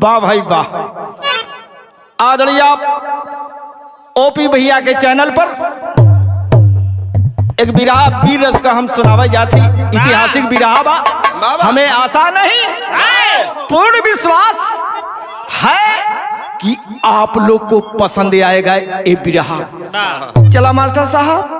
वाह भाई वाह। आदरणीय ओपी भैया के चैनल पर एक बिरहा वीर रस का हम सुनावे जाती ऐतिहासिक बिरहा बा। हमें आशा नहीं पूर्ण विश्वास है कि आप लोग को पसंद आएगा ये बिरहा। चला मास्टर साहब।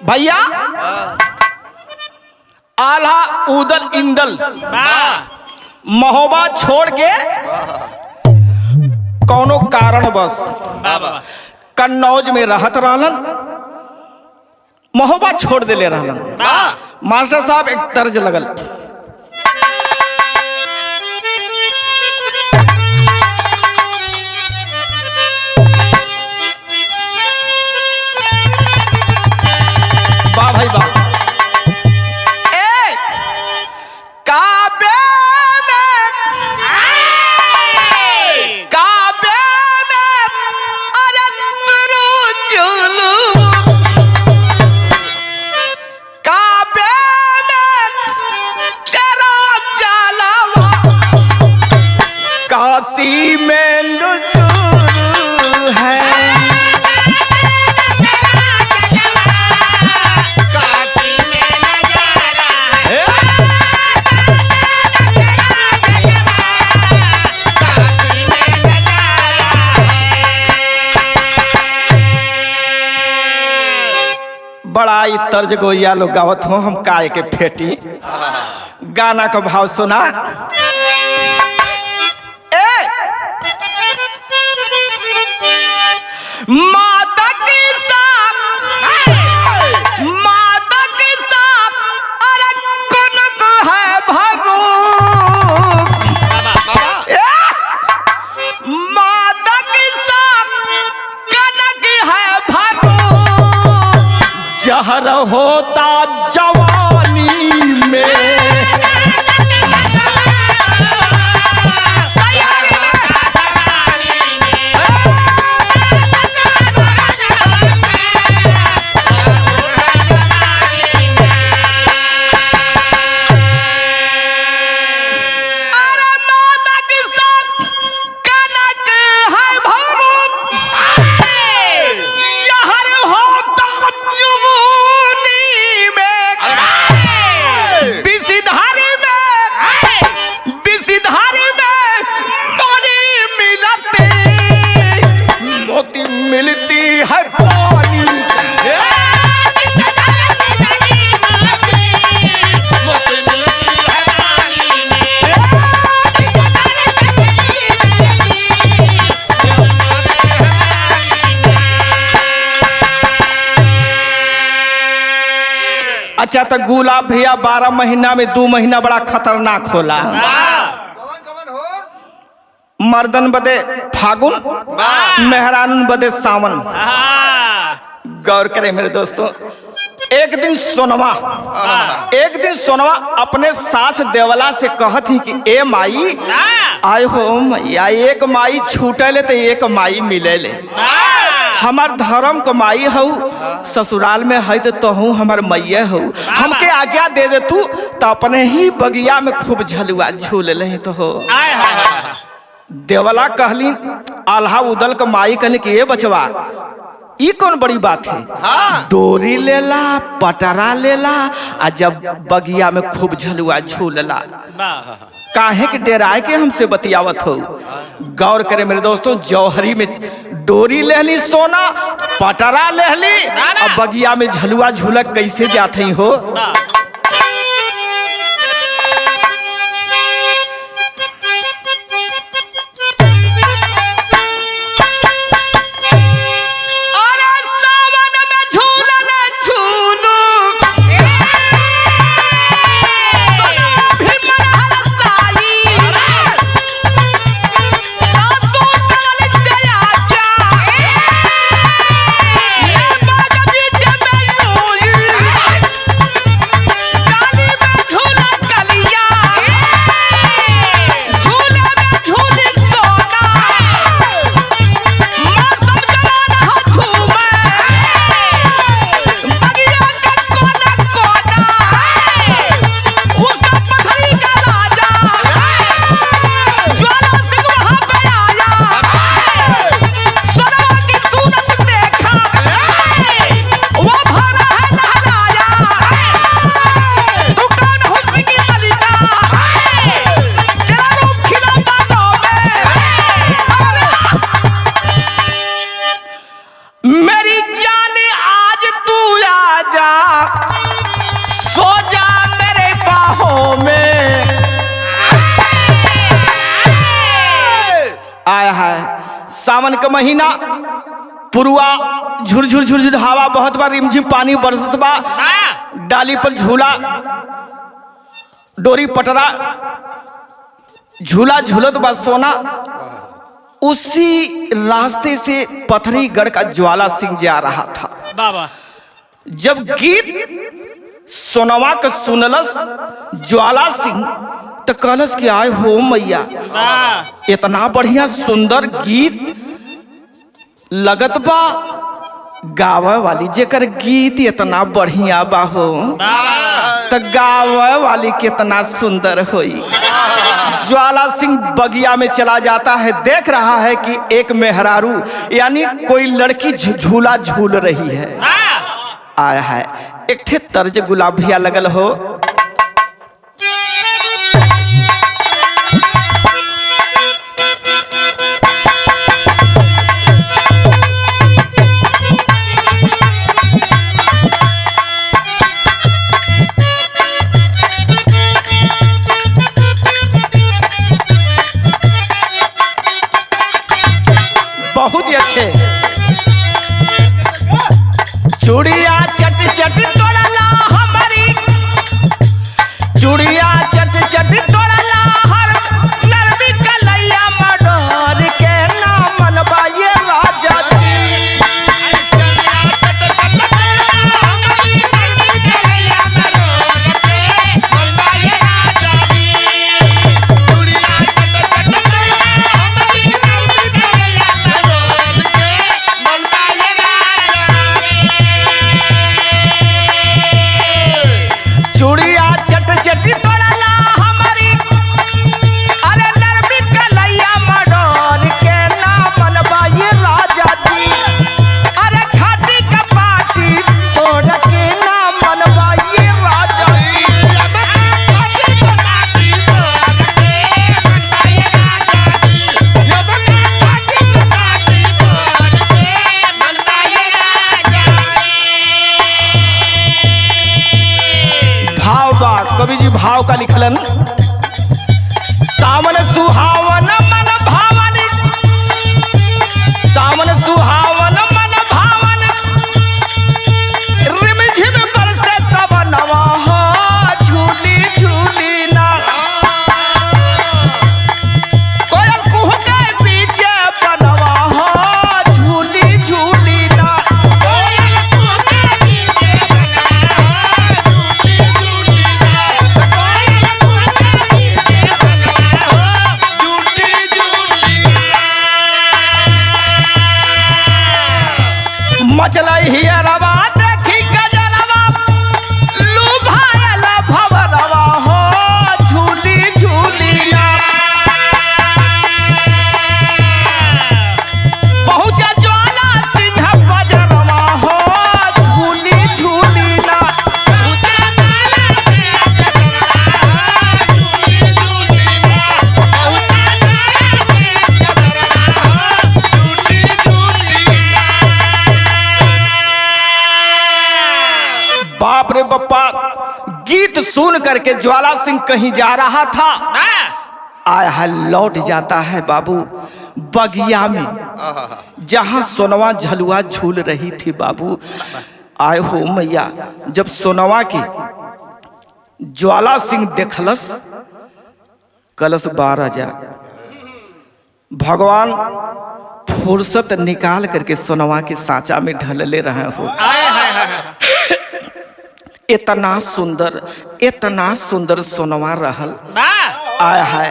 भैया आल्हा उदल इंदल महोबा छोड़ के कौनो कारण बस कन्नौज में रहत रहलन, महोबा छोड़ देले रहलन। मास्टर साहब एक तर्ज लगल। वाह भाई वाह। काशी में नजर है, काशी में नजारा है, काशी में नजारा है। बड़ा ही तर्ज गोया लोग गावत हो, हम काय के फेटी। गाना का भाव सुना। माता के साथ अरे कनक है भगो, माता के साथ कनक है भगो, जहर होता जवानी में। अच्छा तो गुलाब भैया 12 महीना में 2 महीना बड़ा खतरनाक होला। मर्दन बदे फागुन, मेहरान बदे सावन। गौर करें मेरे दोस्तों, एक दिन सोनवा अपने सास देवला से कहत ही कि ए माई आय हो मैया, एक माई छूटले तो एक माई मिले। हमार धर्म कमाई हऊ, ससुराल में है तो तहू हमार मैया हऊ, हमके आज्ञा दे दे तू तो अपने ही बगिया में खूब झलुआ झूल ले तो हो। देवला कहली आल्हा उदल का माई कहली कि ये बचवा ये कौन बड़ी बात है। डोरी लेला पटरा लेला आ जब बगिया में खूब झलुआ झूलला, काहे के डेराए के हमसे बतियावत हो। गौर करे मेरे दोस्तों, जौहरी में डोरी लेली सोना, पटरा लेली, अब बगिया में झलुआ झूलक कैसे जाते हो। सावन का महीना, पुरुआ झुरझुर झुरझुर हवा बहुत बार, रिमझिम पानी बरसत बा, डाली पर झूला डोरी पटरा झूला झूलत बा सोना। उसी रास्ते से पथरी गढ़ का ज्वाला सिंह जा रहा था। बाबा जब गीत सोनवा का सुनलस ज्वाला सिंह तो कहलस कि आय हो मैया, इतना बढ़िया सुंदर गीत लगत बा, गावे वाली जेकर गीत इतना बढ़िया बा हो तो गावे वाली कितना सुंदर होई। ज्वाला सिंह बगिया में चला जाता है, देख रहा है कि एक मेहरारू यानी कोई लड़की झूला झूल रही है। आया है एक ठे तर्ज गुलाबिया लगल हो। बहुत ही अच्छे। चूड़िया चट चट तोड़ला हमारी, चूड़िया चट चट तोड़ला हर नरमी कलैया मडोर के नाम मनबा ये राजा जी। चूड़िया चट चट तोड़ला हमारी, अरे नरमी कलैया मडोर के नाम मनबा ये राजा जी। अरे खाटी कपाटी तोड़ के नाम मनबा ये राजा जी। भाव बा कवि जी भाव का लिखलन। सावन सुहावन मन भावन, सावन सुहावन मन भावन, रिमझिम बरसे सवनवा हियरवा देखी गजरवा लुभायल भवरवा हो झूली झूली ना पहुँचा ज्वाला सिंह बजरवा हो झूली झूली ना बाप रे बप्पा गीत सुन करके ज्वाला सिंह कहीं जा रहा था आया है लौट जाता है बाबू बगिया में जहां सोनवा झलुआ झूल रही थी बाबू। आए हो मैया जब सोनवा की ज्वाला सिंह देखलस कलश 12,000 भगवान फुर्सत निकाल करके सोनवा के सांचा में ढलले रहे हो। इतना सुंदर सोनवा रहल आया है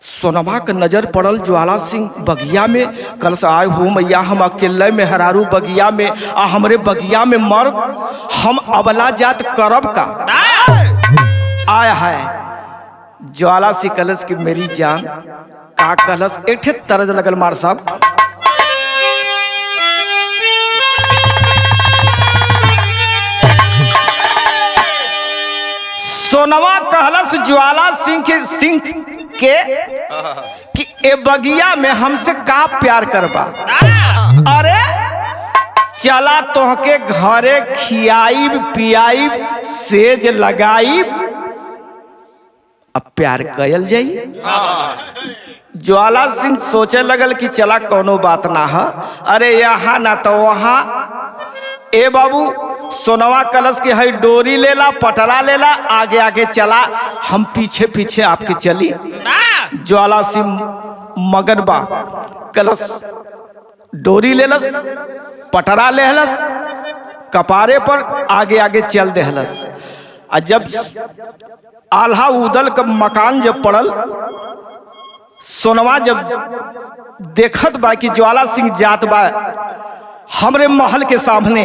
सोनवा के नजर पड़ल ज्वाला सिंह बगिया में कल से आए हो मैया हम अकेले में हरारू बगिया में आ हमरे बगिया में मर्द हम अबला जात करब का आया है ज्वाला सिंह कलश की मेरी जान का कलश एठे तरज लगल मार साहब सोनवा कहलस ज्वाला सिंह के कि ए बगिया में हमसे का प्यार करबा अरे चला तोहके घरे खियाईब पियाईब सेज लगाईब अब प्यार कयल जाई। ज्वाला सिंह सोचे लगल कि चला कोनो बात ना है अरे यहाँ ना तो वहाँ ए बाबू सोनवा कलश के हई डोरी लेला पटरा लेला आगे आगे चला हम पीछे पीछे आपके चली। ज्वाला सिंह मगन बा कलश डोरी लेलस पटरा लेहलस कपारे पर आगे आगे चल देहलस। आ जब आल्हा उदल का मकान जब पड़ल सोनवा जब देखत बा कि ज्वाला सिंह जात बा हमरे महल के सामने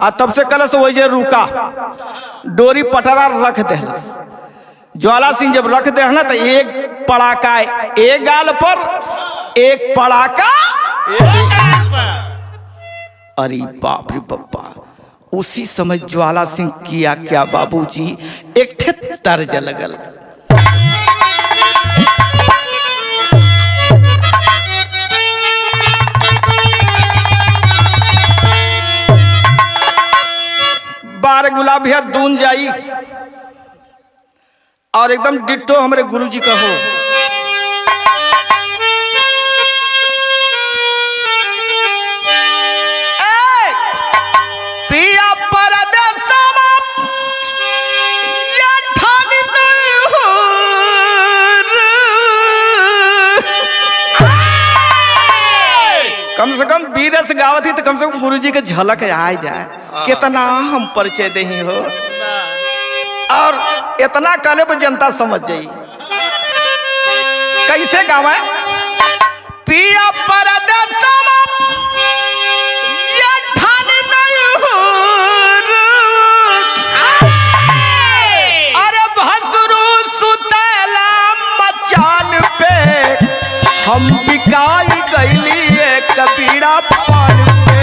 आ तब से कलश वही रुका डोरी पटरा रख देहलस। ज्वाला सिंह जब रख दे ना तो एक पड़ाका एक गाल पर एक पड़ाका अरे बाप रे बप्पा उसी समय ज्वाला सिंह किया क्या बाबूजी एक ठे तर्ज लगल बार गुलाब है दून जाई और एकदम डिट्टो हमारे गुरुजी का हो। पिया परदेसवा ये ठानी नहीं हो कम से कम बीरस गावत ही तो कम से कम गुरुजी के झलक आ जाए कितना हम परिचय दही हो और इतना काले पर जनता समझ जाई कैसे गावे पिया परदेसवा ये ठानी नहीं हो अरे भसरू सुतला मचान पे हम बिकाई गईली कबीरा पान पे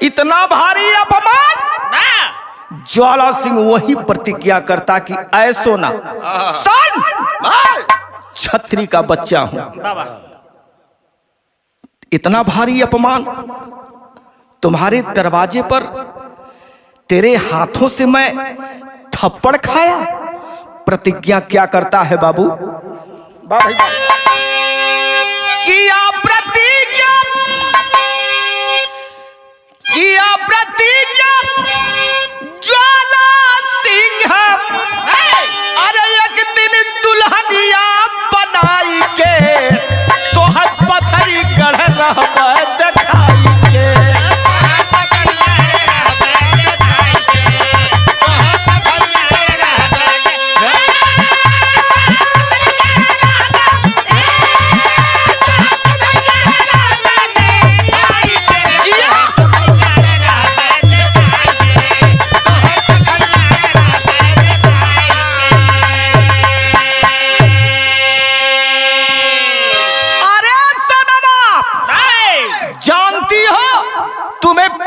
इतना भारी अपमान ज्वाला सिंह वही प्रतिज्ञा करता कि ऐसो ना सन छत्री का बच्चा हूं इतना भारी अपमान तुम्हारे दरवाजे पर तेरे हाथों से मैं थप्पड़ खाया प्रतिज्ञा क्या करता है बाबू किया प्रतिज्ञा किया प्रतिज्ञा ज्वाला सिंह, अरे एक दिन दुल्हनिया बनाई के तोहर पथरी गढ़ रहबे देखाई के।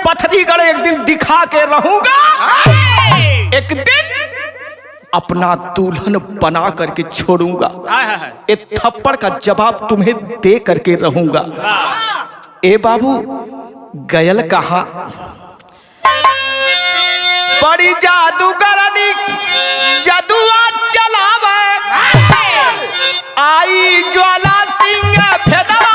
पथरीगढ़ एक दिन दिखा के रहूंगा, एक दिन अपना दुल्हन बना करके छोड़ूंगा, एक थप्पड़ का जवाब तुम्हें दे करके रहूंगा। ए बाबू गयल कहा बड़ी जादूगरनी जदुआ चलावे, आई ज्वाला सिंह फेदवा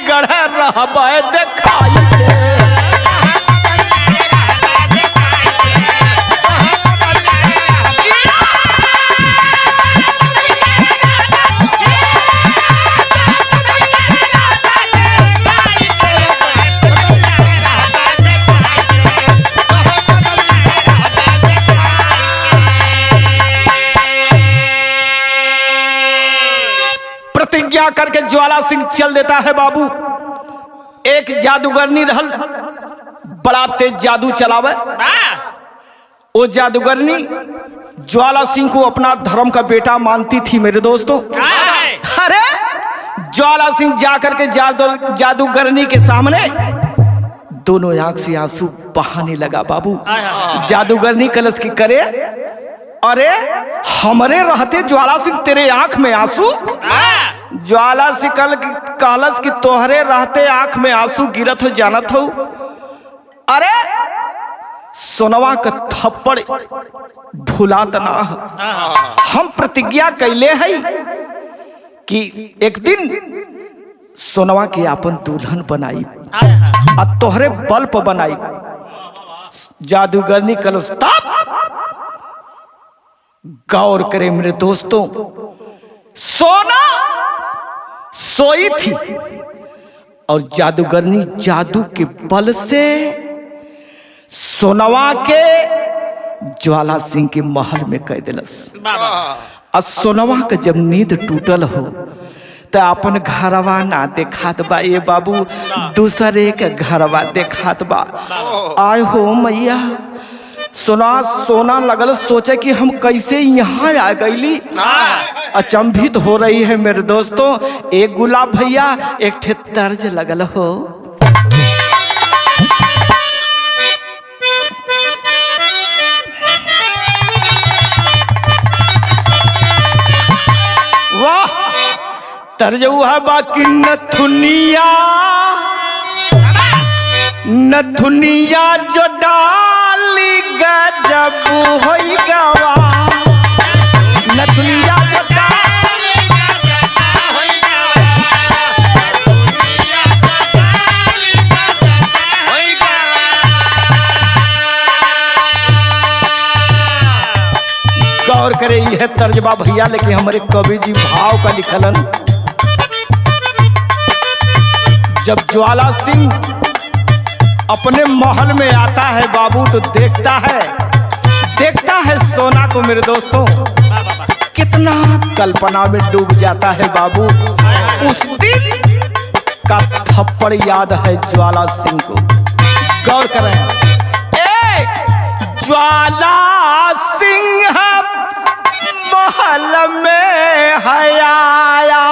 गढ़ रहबे देखाई के। प्रतिज्ञा करके ज्वाला सिंह चल देता है बाबू। एक जादूगरनी रहल, बड़ा तेज जादू चलावे। वो जादूगरनी ज्वाला सिंह को अपना धर्म का बेटा मानती थी मेरे दोस्तों। अरे ज्वाला सिंह जाकर के जादूगरनी के सामने दोनों आंख से आंसू बहाने लगा बाबू। जादूगरनी कलश की करे, अरे हमरे रहते ज्वाला सिंह तेरे आंख में आंसू? ज्वाला सिंह कहलस कि तोहरे रहते आंख में आंसू गिरत हो जानत हो। अरे सोनवा का थप्पड़ भुलात ना, हम प्रतिज्ञा कैले है कि एक दिन सोनवा के अपन दुल्हन बनाई और तोहरे बल पर बनाई। जादूगरनी कलश गौर करे मेरे दोस्तों, सोना सोई थी और जादूगरनी जादू के बल से सोनवा के ज्वाला सिंह के महल में कह दिलस। और सोनवा के जब नींद टूटल हो तो अपन घरवा ना देखात बा ये बाबू, दूसरे के घरवा देखात बा। आय हो मैया, सोना लगल सोचे कि हम कैसे यहाँ आ गईली। अचंभित हो रही है मेरे दोस्तों। एक गुलाब भैया एक ठे तर्ज लगल हो। वाह तर्ज हुआ बाकी नथुनिया जो डाली गजब होई गवा, नथुनिया जो डाली गजब होई गवा। गौर करे यह तर्जबा भैया, लेकिन हमारे कवि जी भाव का लिखलन। जब ज्वाला सिंह अपने महल में आता है बाबू तो देखता है सोना को मेरे दोस्तों, कितना कल्पना में डूब जाता है बाबू। उस दिन का थप्पड़ याद है ज्वाला सिंह को। गौर करें, ज्वाला सिंह महल में है आया,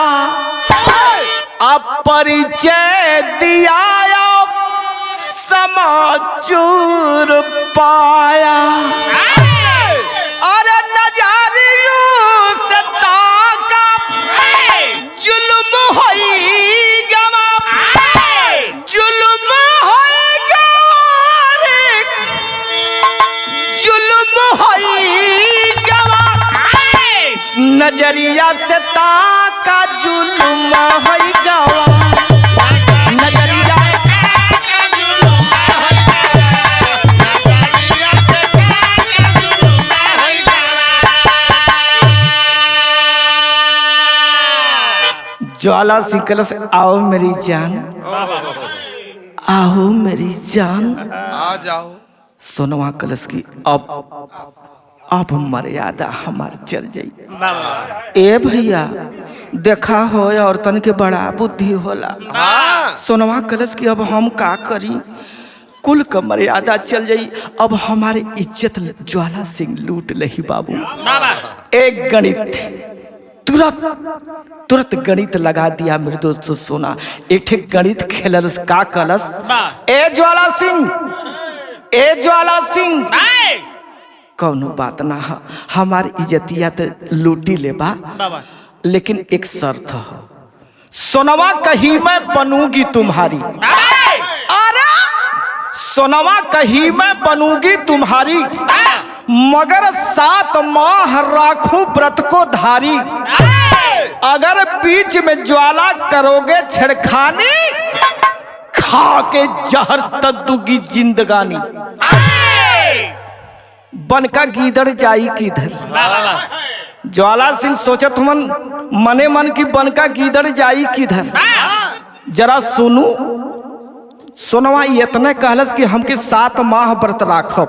अपरिचय दिया समाचूर पाया। नजरिया से ताका जुल्म होई गवा नजरिया ज्वाला सिंह कलश आओ मेरी जान, आओ मेरी जान, आ जाओ। सोनवा कलश की अब मर्यादा हमार चल जाई। ए भैया देखा हो औरतन के बड़ा बुद्धि होला। सोनवा कलश की अब हम का करी, कुल का मर्यादा चल जाई। अब हमारे इज्जत ज्वाला सिंह लूट लही बाबू। एक गणित तुरंत गणित लगा दिया मेरे दोस्त सोना। एक गणित खेलस का कलस, ए ज्वाला सिंह, ए ज्वाला सिंह, कौनो बात ना है, हमारी इज्जतिया तो लूटी लेबा, लेकिन एक शर्त है, सोनवा कहीं मैं बनूंगी तुम्हारी। अरे सोनवा कहीं मैं बनूंगी तुम्हारी, मगर 7 माह राखूं व्रत को धारी। अगर बीच में ज्वाला करोगे छेड़खानी, खा के जहर तद्दूगी जिंदगानी। बनका गीदड़ जाई किधर। ज्वाला सिंह सोचत मन मने मन की बनका गीदड़ जाई किधर। जरा सुनू, सोनवा इतने कहलस कि हमके 7 माह व्रत राखब,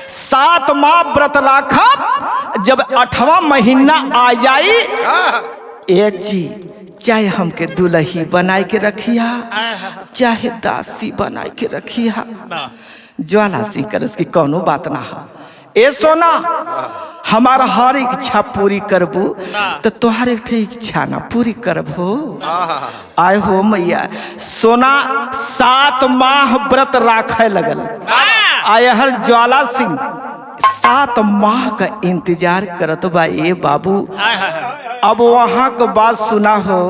7 माह व्रत राखब। जब 8वां महीना आ जाई, ए जी चाहे हमके दुल्ही बनाए के रखिया, चाहे दासी बनाए के रखिया। ज्वाला सिंह करस की कौनो बात ना है। ए सोना, हमारा हर इच्छा पूरी करबू तो तोहर एक इच्छा ना पूरी करबो। आए हो मैया। सोना 7 माह व्रत राखे लगल। आए हर ज्वाला सिंह 7 माह का इंतजार करत बा। ए बाबू अब वहां का बात सुना हो।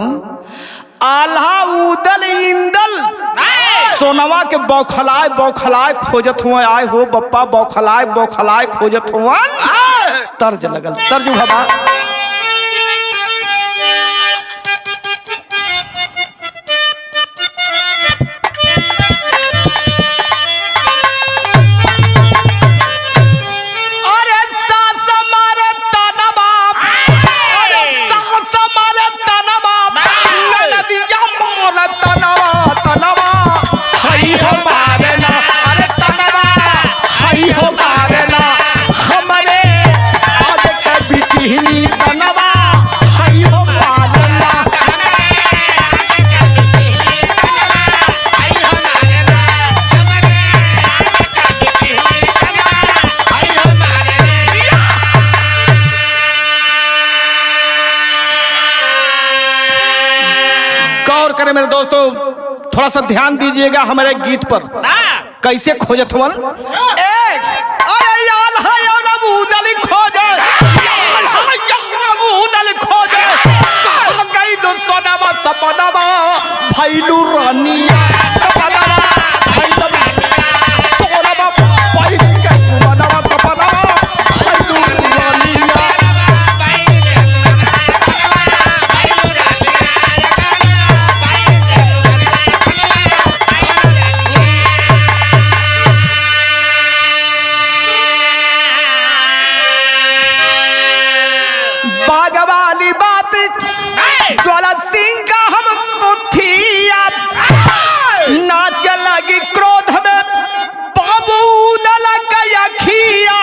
आल्हा उदल इंदल सोनवा के बौखलाए बौखलाए खोजत हुआ। आए हो बप्पा, बौखलाए बौखलाए खोजत हुआ। तर्ज लगल, तर्ज भबा। अरे सास मारे तनवा, अरे सास मारे तनवा, नदिया मारे तनवा, तनवा हई हो मारे ना। अरे तनवा हई हो मारे ना, हमरे आज के बिटिहनी तनवा हई हो मारे ना। गौर करें मेरे दोस्तों, थोड़ा सा ध्यान दीजिएगा हमारे गीत पर। कैसे खोजत हुआ। अरे यार है और उदल खोजे, यार है यार उदल खोजे। कहाँ गई लो सोनवा सपनवा, भैलू रानिया सपनवा, भैलू सोनवा भैल के सोनवा सपनवा, भैलू रानिया। बागवाली बात ज्वाला सिंह का हम सुथिया, नाच लगी क्रोध में बाबू उदल गया खिया।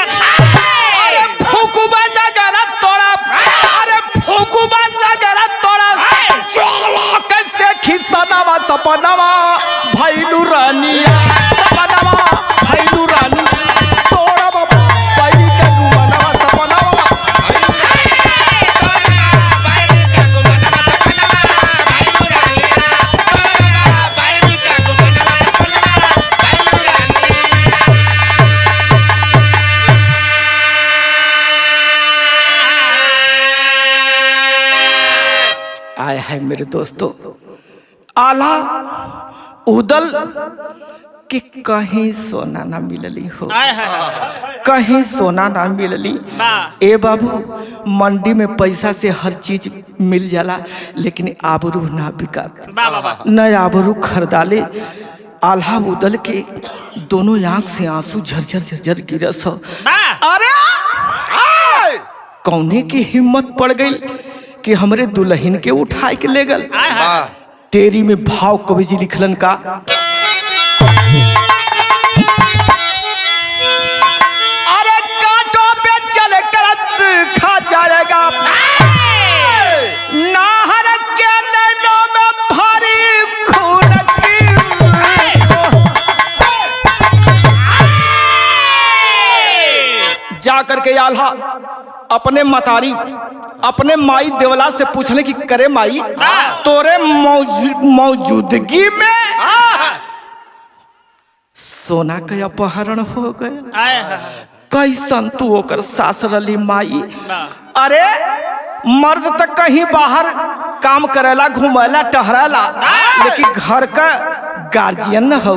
अरे फूकुबा नगर तोड़ा, अरे फूकुबा नगर तोड़ा। ज्वाला कैसे खिसनवा सपनवा, भैलू रानिया सपनवा, भैलू रानी तोड़ा बैल के गुमनवा सपनवा। आए हैं मेरे दोस्तों, आला उदल कि कहीं सोना ना मिलली हो, कहीं सोना ना मिलली। ए बाबू मंडी में पैसा से हर चीज मिल जाला, लेकिन आबरू ना बिकात, न आबरू खरीदाले। आल्हा उदल के दोनों आंख से आंसू झरझर झरझर गिरस। अरे कौने की हिम्मत पड़ गई कि हमरे दुल्हन के उठाए के ले गल। तेरी में भाव कवि जी लिखलन का, अरे कांटों पे चल करत खा जाएगा, नाहर के नैनों में भारी खून की। जा करके आल्हा अपने मतारी अपने माई देवला से पूछने की, करे माई तोरे मौजूदगी में सोना का अपहरण हो गया, कैसन तू ओकर सास रली माई। अरे मर्द तक कहीं बाहर काम करेला, घुमेला टहरेला, लेकिन घर का गार्जियन न हो।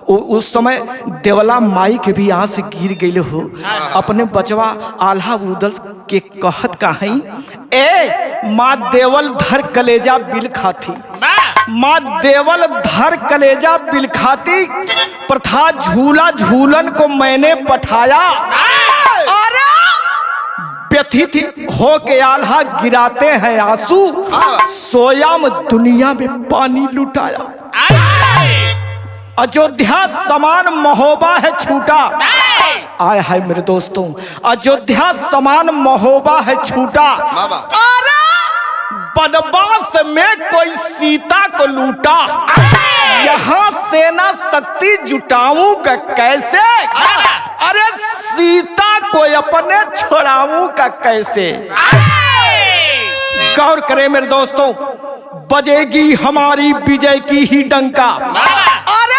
उस समय देवला माई के भी आंख से गिर गई हो। अपने बचवा आल्हा उदल के कहत कहीं, ए माँ देवल धर कलेजा बिल खाती, माँ देवल धर कलेजा बिल खाती, प्रथा झूला झूलन को मैंने पठाया। अरे व्यथित हो के आल्हा गिराते हैं आंसू, सोयाम दुनिया में पानी लुटाया। अयोध्या समान महोबा है छूटा, आय हाय मेरे दोस्तों, अयोध्या समान महोबा है छूटा। अरे बनवास में कोई सीता को लूटा, यहाँ सेना शक्ति जुटाऊं का कैसे, अरे सीता को अपने छोड़ाऊं का कैसे। गौर करें मेरे दोस्तों, बजेगी हमारी विजय की ही डंका, अरे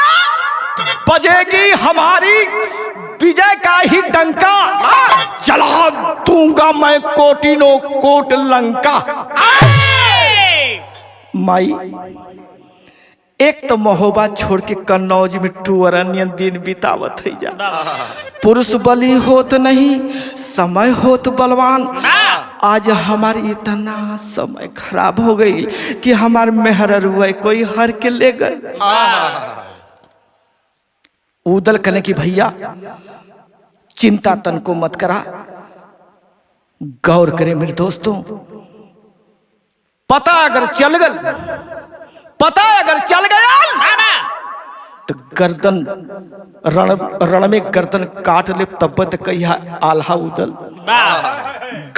बजेगी हमारी विजय का ही डंका, जला दूंगा मैं कोटिनो कोट लंका। माई एक तो महोबा छोड़ के कन्नौज में टूअरन्य दिन बितावत है जा। पुरुष बलि होत नहीं, समय होत बलवान। आज हमारी इतना समय खराब हो गई कि हमार मेहर रुए कोई हर के ले गए। उदल कहने की भैया चिंता तन को मत करा। गौर करें मेरे दोस्तों, पता अगर चल गया तो गर्दन रण में गर्दन काट ले, तब तक कहिया आल्हा उदल।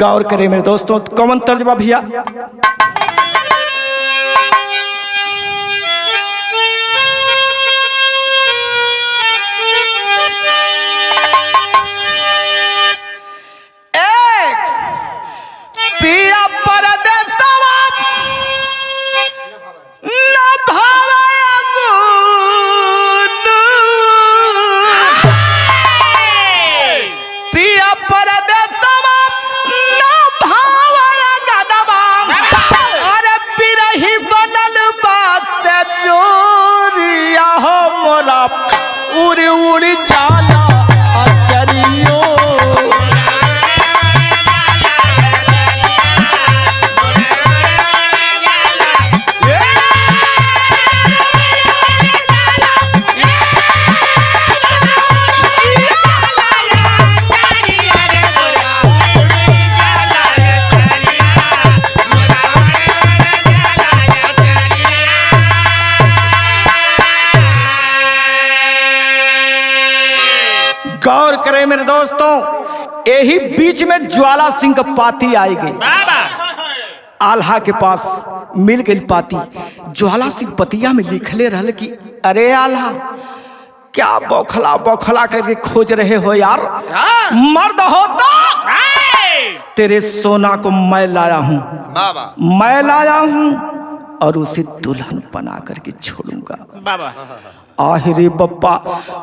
गौर करें मेरे दोस्तों, कौन तर्जमा भैया, पिया परदेसवा न भावया गुण, पिया परदेसवा न भावया गदवा, अरे बिरही बनल बास चोरिया हो मोरा उड़ उड़ जाला अचरियो। गौर करें मेरे दोस्तों, यही बीच में ज्वाला सिंह का पाती आई गई। आल्हा के पास मिल गई पाती। ज्वाला सिंह पतिया में लिखले रहल कि अरे आल्हा क्या बौखला बौखला करके खोज रहे हो यार, मर्द होता तेरे सोना को मैं लाया हूँ और उसे दुल्हन बना करके छोड़ूंगा। आहिरे बप्पा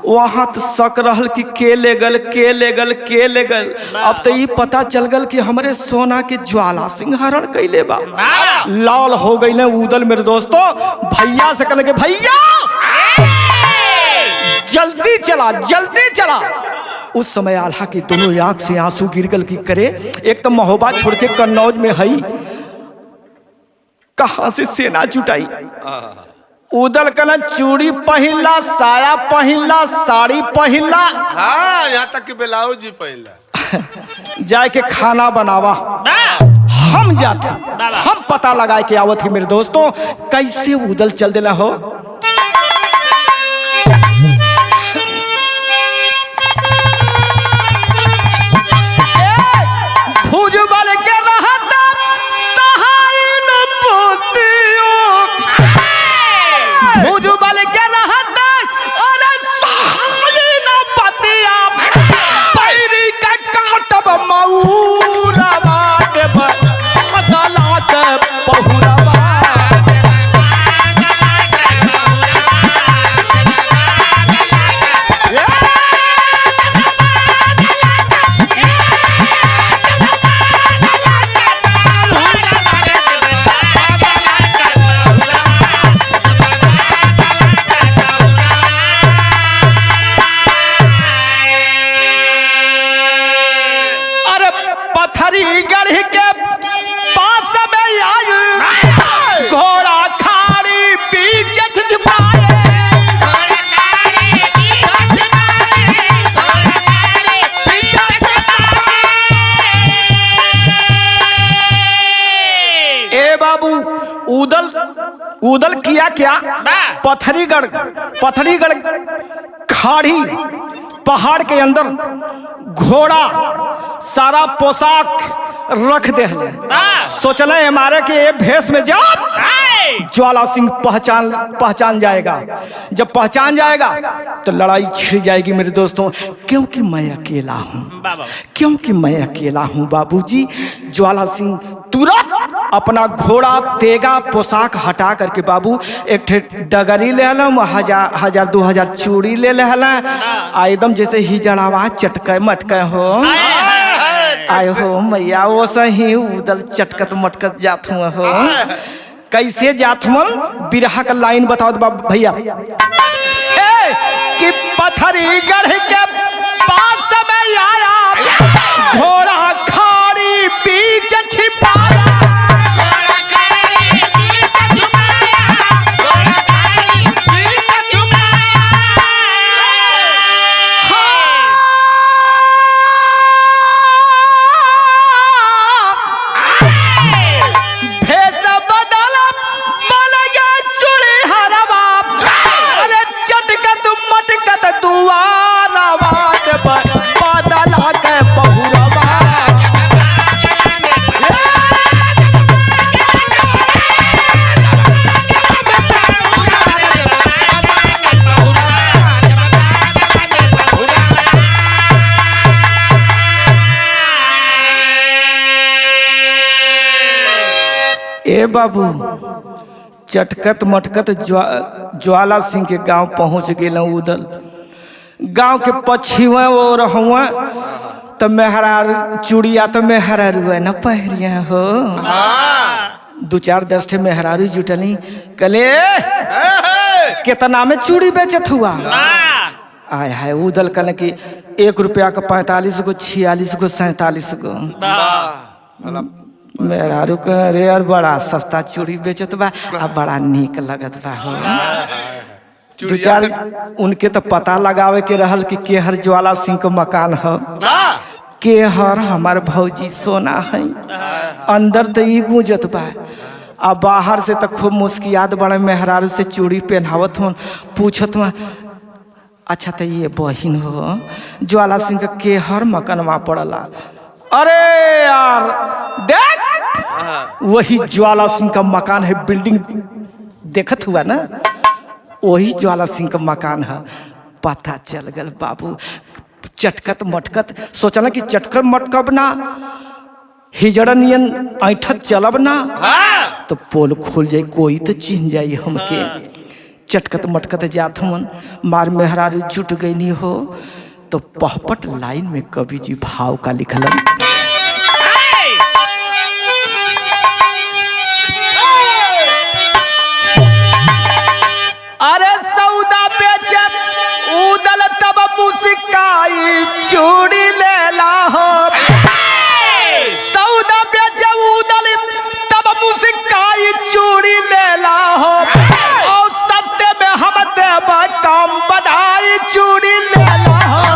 वहां तो शक रहल कि के ले गल। अब तो ये पता चल गल कि हमरे सोना के ज्वाला सिंह हरण कैले बा। लाल हो गई ने उदल मेरे दोस्तों। भैया से कहने के भैया जल्दी चला जल्दी चला। उस समय आल्हा की दोनों आंख से आंसू गिर गल की करे। एक तो महोबा छोड़ के कन्नौज में हई, कहां से सेना जुटाई। उदल कना चूड़ी पहिला, साया पहिला, साड़ी पहिला, हाँ यहाँ तक कि ब्लाउज भी पहिला। जाए के खाना बनावा। हम जाते, हम पता लगाए के आवत ही मेरे दोस्तों कैसे उदल चल देना हो। भुजबल के रहता सहाय न पोतियो, भुजबल के रहता अरे सहाय न पतिया, पैरी का काटब मऊरवा देब दलात बहुरवा। गढ़ के पास में आई घोड़ा खाड़ी बीच छिपाए, ए बाबू उदल उदल किया क्या? पथरीगढ़ खाड़ी पहाड़ के अंदर घोड़ा सारा पोशाक रख दे। सोचल हमारे के ये भेष में जाओ, ज्वाला सिंह पहचान जाएगा। जब पहचान जाएगा तो लड़ाई छिड़ जाएगी मेरे दोस्तों, क्योंकि मैं अकेला हूँ, क्योंकि मैं अकेला हूँ बाबूजी। ज्वाला सिंह तुरंत अपना घोड़ा तेगा पोशाक हटा करके बाबू एक डगरी ले हलम, 1000-2000 चूड़ी ले हलम, एकदम जैसे हिजड़ावा चटके मटके हो आए हो मैया, वो सही उदल चटकत मटकत जात हुआ हो। कैसे जात मन बिरहा का लाइन बताओ भैया। कि पथरीगढ़ के पास में आया घोड़ा खाड़ी बीच छिपाया, ए बाबू चटकत मटकत ज्वाला सिंह के गांव पहुंच गए। उदल गांव के पछिवा और हुआ तो मेहरार चूड़िया तो मेहरारू न पहरिया हो। 2-4 10 मेहरारू जुटली, कले कितना में चूड़ी बेचत हुआ। आय हाय उदल कल की 1 रुपया का 45 गो, 46 गो, 47 गो। मेहरारू रे यार बड़ा सस्ता चूड़ी बेचत बा, बड़ा नीक लगत बा हो। 2-4 उनके तो पता लगावे के रहल कि केहर ज्वाला सिंह का मकान है, केहर हमार भौजी सोना है। अंदर तो ई गूंजत बा, अब बाहर से तो खूब मुस्कियात बड़े मेहरारू से चूड़ी पहनावत हूँ, पूछत हूँ अच्छा तो ये बहिन हो ज्वाला सिंह का केहर मकानवा पड़ला। अरे यार देख वही ज्वाला सिंह का मकान है, बिल्डिंग देखत हुआ ना, वही ज्वाला सिंह का मकान है। पता चल गल बाबू चटकत मटकत सोचना कि चटकत मटकब ना हिजड़नियन ऐठत चलब ना तो पोल खुल जाए, कोई तो चिन्ह जाए हमके। चटकत मटकत जात मन मार मेहरारू जुट गई नहीं हो तो पहपट लाइन में कवि जी भाव का लिखलन। अरे सौदा बेचत चूड़ी लेला हो सौदा बेच उदल तब मुस्काई चूड़ी लेला हो और सस्ते में हम देब काम बनाई चूड़ी लेला हो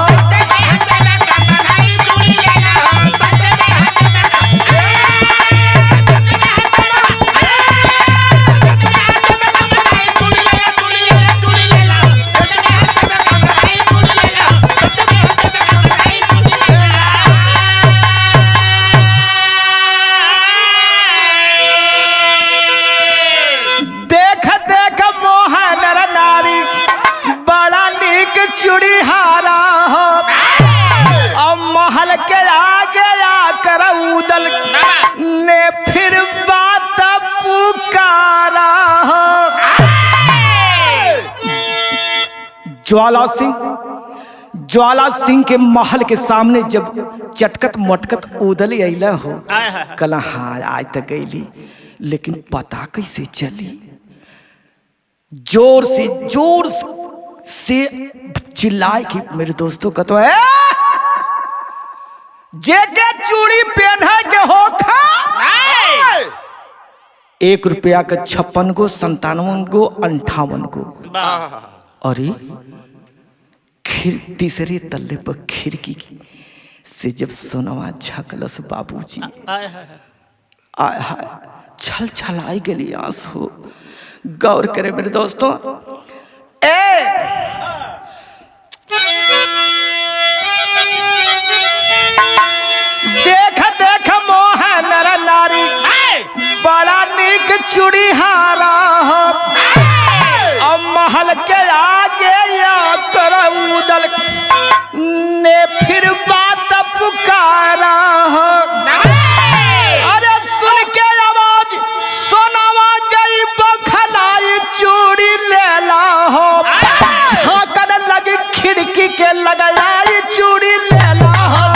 चूड़ी हारा हो और महल के आगे आकर उदल ने फिर बात पुकारा हो ज्वाला सिंह के महल के सामने जब चटकत मटकत उदल अला हो कल हाँ आज तक गईली लेकिन पता कैसे चली जोर से चिल्लाए कि मेरे दोस्तों का तो है जेके चूड़ी पहने के हो खा 1 रुपया का 56 गो 57 गो 58 गो अरे तीसरे तल्ले पर खिड़की से जब सोनवा झकलस बाबूजी आय हाय छल छल आई गली आंसू गौर करे मेरे दोस्तों देख मोह नर नारी बड़ा नीक चूड़ी हारा हो और महल के आगे या कर उदल ने फिर बात पुकारा हो अरे सुन के आवाज सोनवा गई बखलाई चूड़ी लेला हो झांकन लगी खिड़की के लगाई चूड़ी लेला हो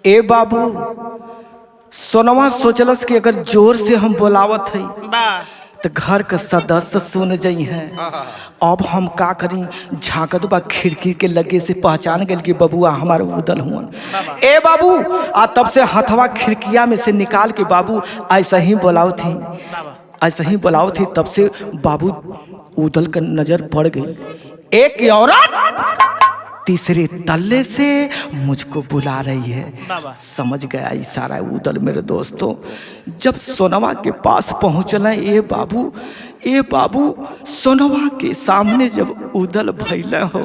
ए बाबू सोनवा सोचलस कि अगर जोर से हम बोलावत है तो घर के सदस्य सुन जाई हैं अब हम का करी झांकत बा खिड़की के लगे से पहचान गल कि बबुआ हमारे उदल हुआ ए बाबू आ तब से हथवा खिड़किया में से निकाल के बाबू ऐसा ही बुलाओ थी तब से बाबू उदल का नजर पड़ गई एक औरत तीसरे तल्ले से मुझको बुला रही है समझ गया इशारा उदल मेरे दोस्तों जब सोनवा के पास पहुंचना ए बाबू सोनवा के सामने जब उदल भैला हो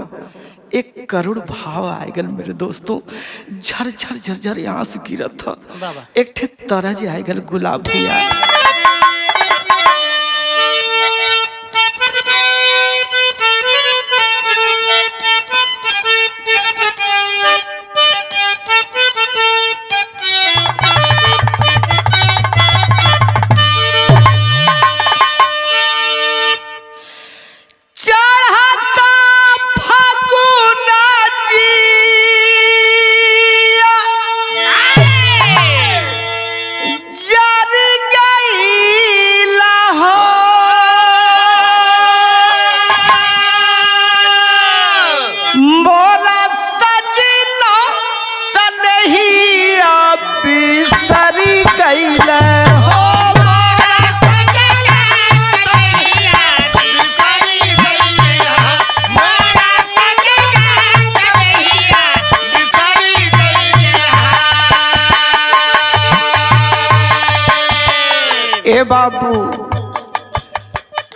एक करुण भाव आ गल मेरे दोस्तों झरझर झरझर आंसू गिरत था एक ठे तरज आ गल गुलाब भैया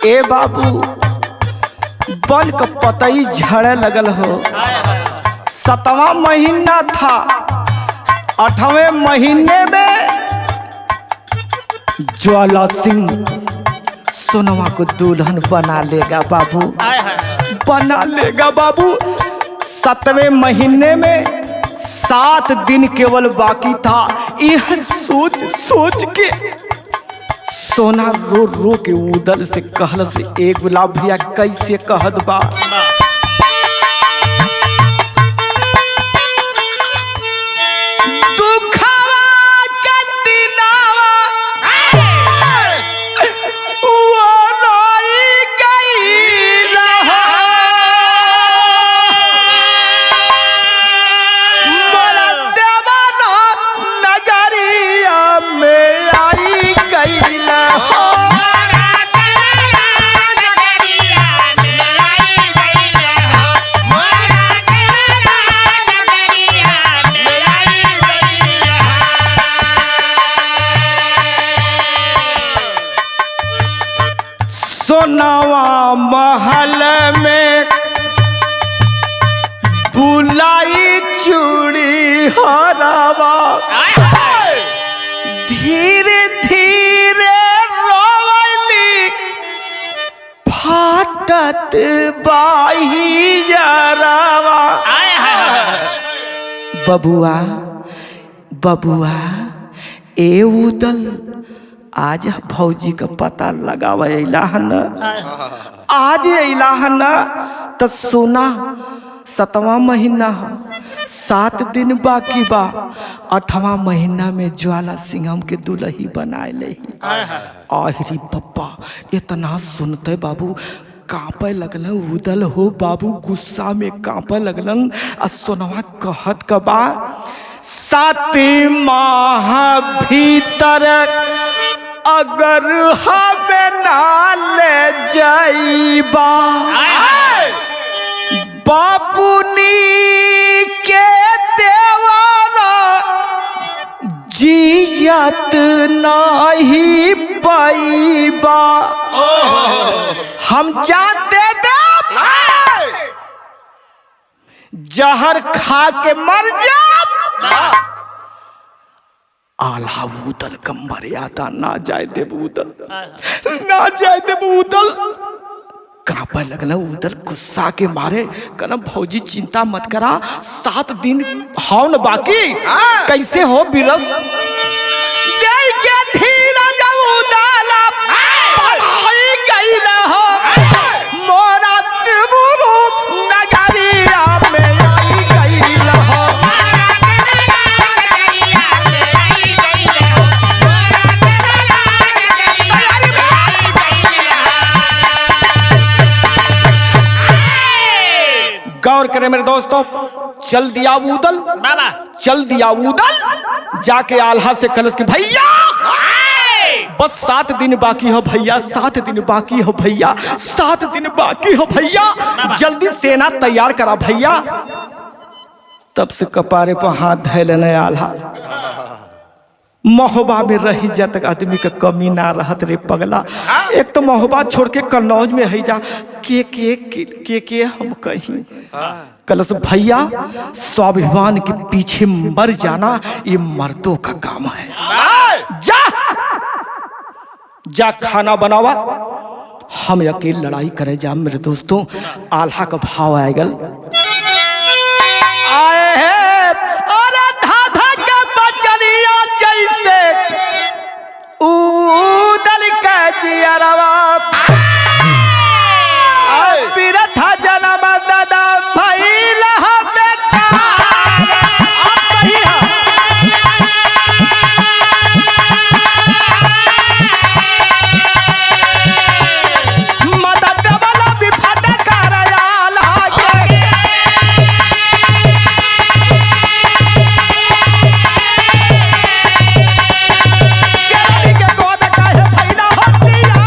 ए बाबू बन का पतई झड़े लगल हो 7वां महीना था 8वें महीने में ज्वाला सिंह सोनवा को दुल्हन बना लेगा बाबू 7वें महीने में 7 दिन केवल बाकी था यह सोच के सोना रो रो के उदल से कहल से एक गुलाब भैया कैसे कहत बा। सोनावा महल में बुलाई चूड़ी हरावा, धीरे धीरे रोवली फाटत बाही जरावा। बबुआ बबुआ ए उदल आज भौजी का पता लगावा अइलाहन, आज अइलाहन तो सोना 7वां महीना है, 7 दिन बाकी बा। 8वां महीना में ज्वाला सिंघम के दुल्ही बनाए ले। आहिरी पप्पा इतना सुनते बाबू कांपे लगलन, उदल हो बाबू गुस्सा में कांपे लगलन। आ सोनवा कहत कबा 7 माह भीतर अगर हमें ना ले जाइबा, बाबूनी के देवारा जियत नहीं पाइबा। हम जान दे दे, जहर खा के मर जा। आल्हा उदल का मर्यादा ना जाए देव उदल, ना जाए देव उदल। कांपे लगल उदल गुस्सा के मारे। कहना भौजी चिंता मत करा, 7 दिन हो न बाकी, कैसे हो बिरस दे के धीरा जाऊ उदल पढ़ाई गइल हो मोरा तिबुरु नगरिया में आई गइल हो। गौर करें मेरे दोस्तों, चल दिया उदल बाबा, चल दिया उदल जाके आल्हा से कलश के भैया बस 7 दिन बाकी हो भैया, 7 दिन बाकी हो भैया, 7 दिन बाकी हो भैया, जल्दी सेना तैयार करा भैया। तब से कपारे पर हाथ धै लेने आल्हा। महोबा में रही जत आदमी का कमी ना रहत रे पगला। एक तो महोबा छोड़ के कन्नौज में है जा के हम कहीं कलश भैया स्वाभिमान के पीछे मर जाना ये मर्दों का काम है। जा जा खाना बनावा, हम अकेले लड़ाई करे जा। मेरे दोस्तों आल्हा का भाव आएगल आए हैं और धाधा के बचलिया जैसे उदल के जियरवा बिरथा जन्म दादा भइल बेटा। मदद वाला भी फटकार आल्हा के के गोद काहे भइला हसिया।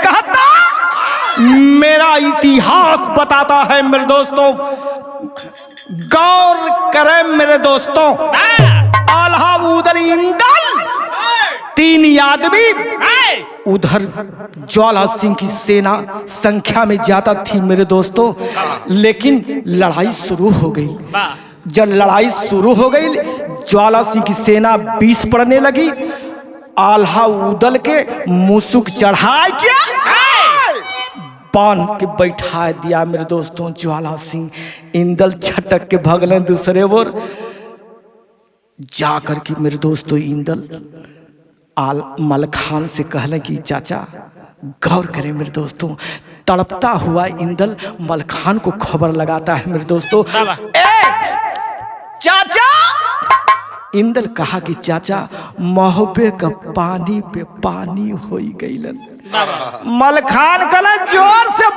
कहता मेरा इतिहास बताता है मेरे दोस्तों, गौर करें मेरे दोस्तों। आल्हा उदल इंदल 3 आदमी, उधर ज्वाला सिंह की सेना संख्या में ज्यादा थी मेरे दोस्तों, लेकिन लड़ाई शुरू हो गई। जब लड़ाई शुरू हो गई, ज्वाला सिंह की सेना 20 पड़ने लगी। आल्हा उदल के मुसुक चढ़ाए क्या बांध के बैठा दिया मेरे दोस्तों। ज्वाला सिंह इंदल छटक के भगले दूसरे ओर जाकर के मेरे दोस्तों इंदल मलखान से कहले कि चाचा गौर करें मेरे दोस्तों। तड़पता हुआ इंदल मलखान को खबर लगाता है मेरे दोस्तों, चाचा। इंदल कहा कि चाचा मोहब्बे का पानी पे पानी हो गईलन। मलखान कहला जोर से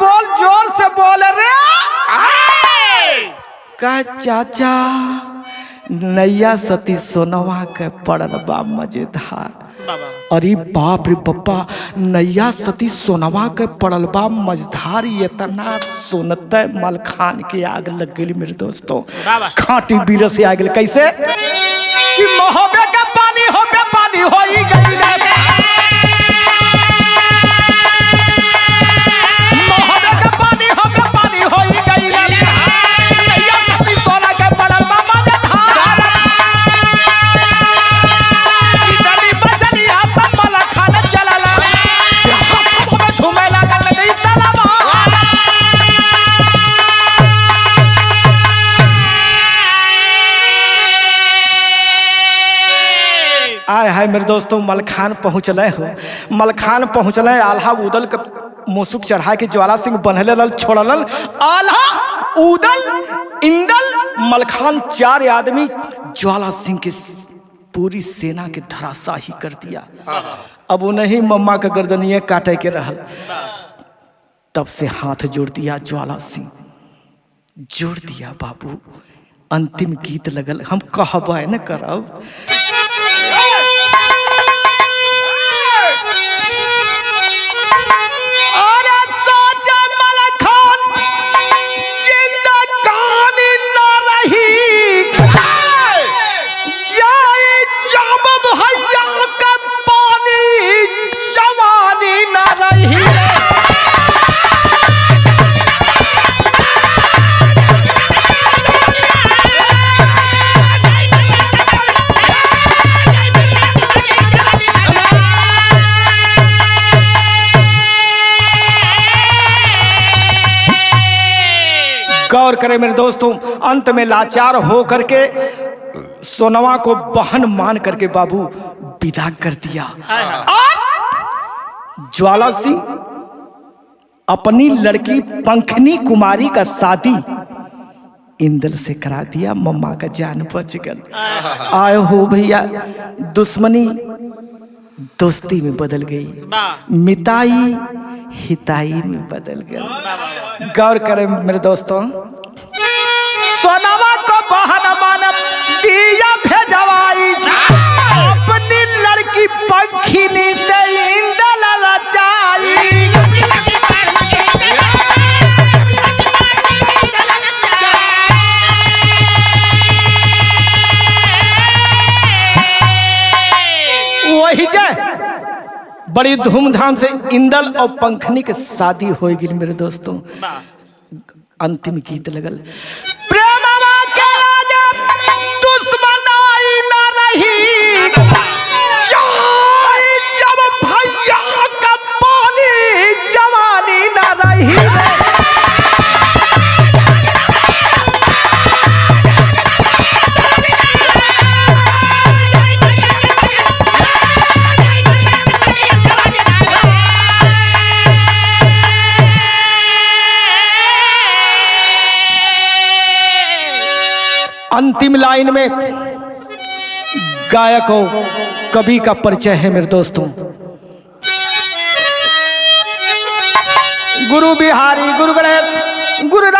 बोल रे। कहा चाचा नैया सती सोनवा के पड़ल बा मजेदार। अरे बाप रे पप्पा, नैया सती सोनवा के पड़ल बा मझधार। इतना सुनते मलखान के आग लग गई मेरे दोस्तों, खाटी बीर से आग गई। कैसे कि मोहब्बे का पानी हो ही गई, मोहब्बे का पानी हो ही गई। नैया सती सोना के पड़ल बा मझधार। इतनी बचनी आता मलखान चलला, हाथ में झूमे लागल नहीं तलवा। आय हाय मेरे दोस्तों, मलखान पहुँचले हो। मलखान पहुँचले, आल्हा उदल के मुसुक चढ़ा के ज्वाला सिंह बनहले रल छोड़ल। आल्हा उदल इंदल मलखान 4 आदमी ज्वाला सिंह के पूरी सेना के धराशाही कर दिया। अब उन्हीं मम्मा का गर्दनिये काटे के रहल। तब से हाथ जोड़ दिया ज्वाला सिंह, जोड़ दिया बाबू। अंतिम गीत लगल, हम कहबे न करब। गौर करें मेरे दोस्तों, अंत में लाचार हो करके सोनवा को बहन मान करके बाबू विदा कर दिया। और ज्वाला सिंह अपनी लड़की पंखनी कुमारी का शादी इंदल से करा दिया। मम्मा का जान बच गल। आए हो भैया, दुश्मनी दोस्ती में बदल गई, मिताई हिताई में बदल गया। गौर करें मेरे दोस्तों, सोनवा को बहन मान दिया भेजवाई, अपनी लड़की पंखनी से इंदल लचाई। वही जे बड़ी धूमधाम से इंदल और पंखनी के शादी हो गई मेरे दोस्तों। अंतिम गीत लगल, प्रेमवा के आगे दुश्मनाई न रही, जब भैया का पानी जवानी न रही। अंतिम लाइन में गायक और कवि का परिचय है मेरे दोस्तों। गुरु बिहारी, गुरु गणेश, गुरु